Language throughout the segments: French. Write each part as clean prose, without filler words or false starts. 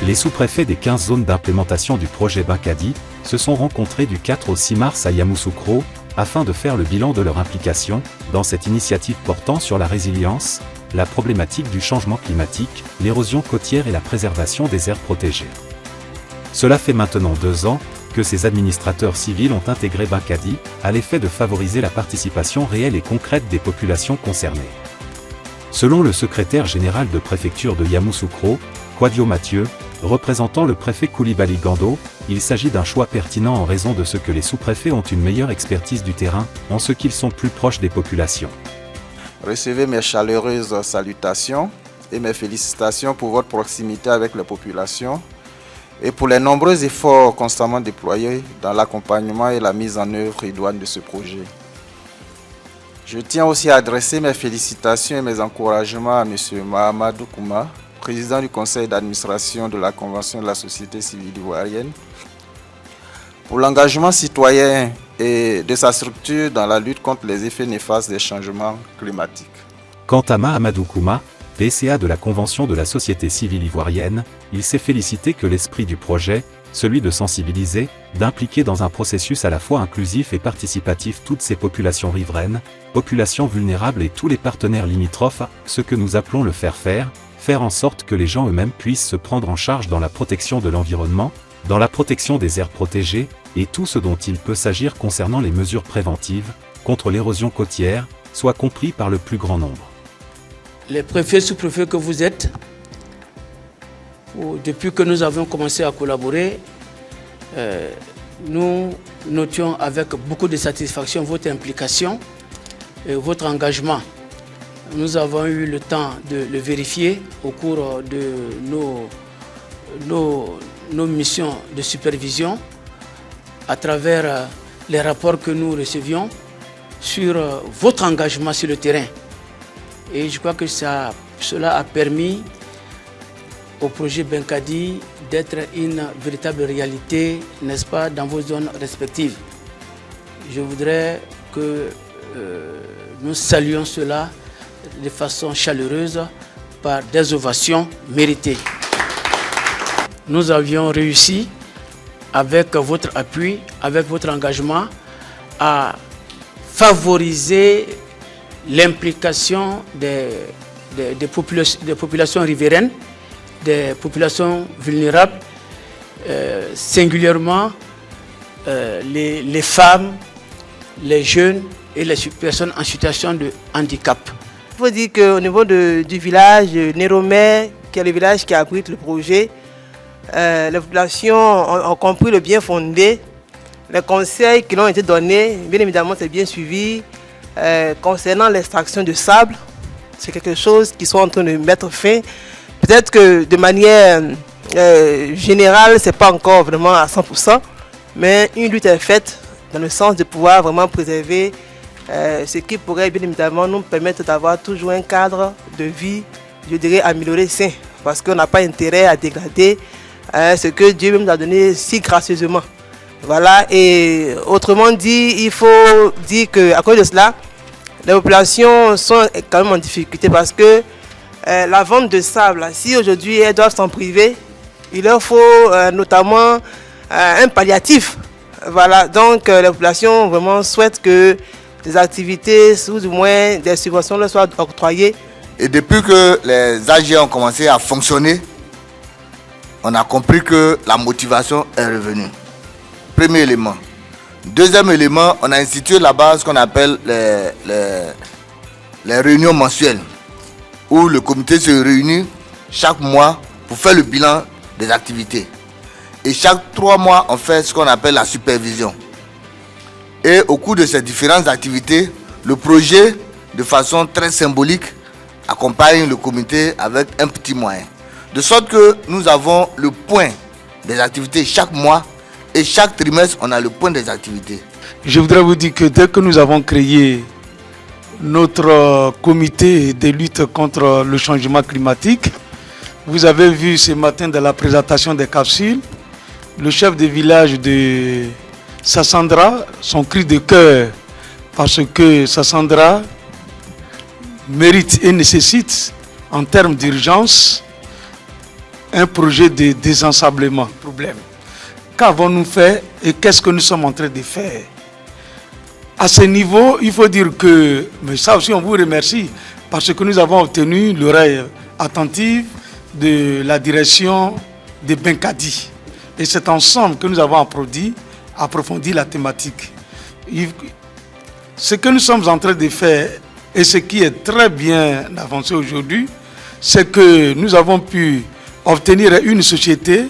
Les sous-préfets des 15 zones d'implémentation du projet Bankadi se sont rencontrés du 4 au 6 mars à Yamoussoukro, afin de faire le bilan de leur implication dans cette initiative portant sur la résilience, la problématique du changement climatique, l'érosion côtière et la préservation des aires protégées. Cela fait maintenant 2 ans que ces administrateurs civils ont intégré Bankadi à l'effet de favoriser la participation réelle et concrète des populations concernées. Selon le secrétaire général de préfecture de Yamoussoukro, Kwadio Mathieu, représentant le préfet Koulibaly Gando, il s'agit d'un choix pertinent en raison de ce que les sous-préfets ont une meilleure expertise du terrain, en ce qu'ils sont plus proches des populations. Recevez mes chaleureuses salutations et mes félicitations pour votre proximité avec les populations et pour les nombreux efforts constamment déployés dans l'accompagnement et la mise en œuvre idoine de ce projet. Je tiens aussi à adresser mes félicitations et mes encouragements à M. Mahamadou Kouma, président du conseil d'administration de la Convention de la société civile ivoirienne, pour l'engagement citoyen et de sa structure dans la lutte contre les effets néfastes des changements climatiques. Quant à Mahamadou Kouma, PCA de la Convention de la société civile ivoirienne, il s'est félicité que l'esprit du projet, celui de sensibiliser, d'impliquer dans un processus à la fois inclusif et participatif toutes ces populations riveraines, populations vulnérables et tous les partenaires limitrophes, ce que nous appelons le faire en sorte que les gens eux-mêmes puissent se prendre en charge dans la protection de l'environnement, dans la protection des aires protégées, et tout ce dont il peut s'agir concernant les mesures préventives, contre l'érosion côtière, soit compris par le plus grand nombre. Les préfets, sous-préfets que vous êtes, depuis que nous avons commencé à collaborer, nous notions avec beaucoup de satisfaction votre implication et votre engagement. Nous avons eu le temps de le vérifier au cours de nos missions de supervision à travers les rapports que nous recevions sur votre engagement sur le terrain. Et je crois que cela a permis au projet Bankadi d'être une véritable réalité, n'est-ce pas, dans vos zones respectives. Je voudrais que nous saluions cela de façon chaleureuse par des ovations méritées. Nous avions réussi, avec votre appui, avec votre engagement, à favoriser l'implication des populations riveraines, des populations vulnérables, singulièrement les femmes, les jeunes et les personnes en situation de handicap. Il faut dire qu'au niveau du village Néromé, qui est le village qui abrite le projet, les populations ont compris le bien fondé. Les conseils qui ont été donnés, bien évidemment, c'est bien suivi. Concernant l'extraction de sable, c'est quelque chose qu'ils sont en train de mettre fin. Peut-être que de manière générale, ce n'est pas encore vraiment à 100%, mais une lutte est faite dans le sens de pouvoir vraiment préserver ce qui pourrait bien évidemment nous permettre d'avoir toujours un cadre de vie, je dirais, amélioré, sain, parce qu'on n'a pas intérêt à dégrader ce que Dieu nous a donné si gracieusement. Voilà, et autrement dit, il faut dire qu'à cause de cela, les populations sont quand même en difficulté parce que la vente de sable, si aujourd'hui elles doivent s'en priver, il leur faut notamment un palliatif. Voilà, donc les populations vraiment souhaitent que des activités, ou du moins des subventions leur soient octroyées. Et depuis que les AG ont commencé à fonctionner, on a compris que la motivation est revenue. Premier élément. Deuxième élément, on a institué là-bas ce qu'on appelle les réunions mensuelles, où le comité se réunit chaque mois pour faire le bilan des activités. Et chaque 3 mois, on fait ce qu'on appelle la supervision. Et au cours de ces différentes activités, le projet, de façon très symbolique, accompagne le comité avec un petit moyen. De sorte que nous avons le point des activités chaque mois et chaque trimestre, on a le point des activités. Je voudrais vous dire que dès que nous avons créé notre comité de lutte contre le changement climatique, vous avez vu ce matin dans la présentation des capsules, le chef de village de Sassandra, son cri de cœur, parce que Sassandra mérite et nécessite, en termes d'urgence, un projet de désensablement. Problème. Qu'avons-nous fait et qu'est-ce que nous sommes en train de faire? À ce niveau, il faut dire que, mais ça aussi on vous remercie, parce que nous avons obtenu l'oreille attentive de la direction de Benkadi. Et c'est ensemble que nous avons approfondi la thématique. Ce que nous sommes en train de faire, et ce qui est très bien avancé aujourd'hui, c'est que nous avons pu obtenir une société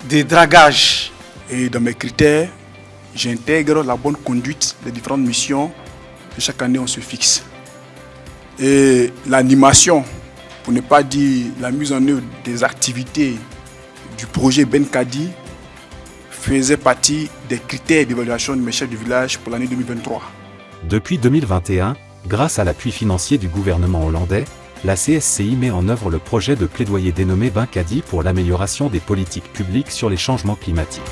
de dragage. Et dans mes critères, j'intègre la bonne conduite des différentes missions que chaque année on se fixe. Et l'animation, pour ne pas dire la mise en œuvre des activités du projet Benkadi, faisait partie des critères d'évaluation de mes chefs de village pour l'année 2023. Depuis 2021, grâce à l'appui financier du gouvernement hollandais, la CSCI met en œuvre le projet de plaidoyer dénommé Benkadi pour l'amélioration des politiques publiques sur les changements climatiques.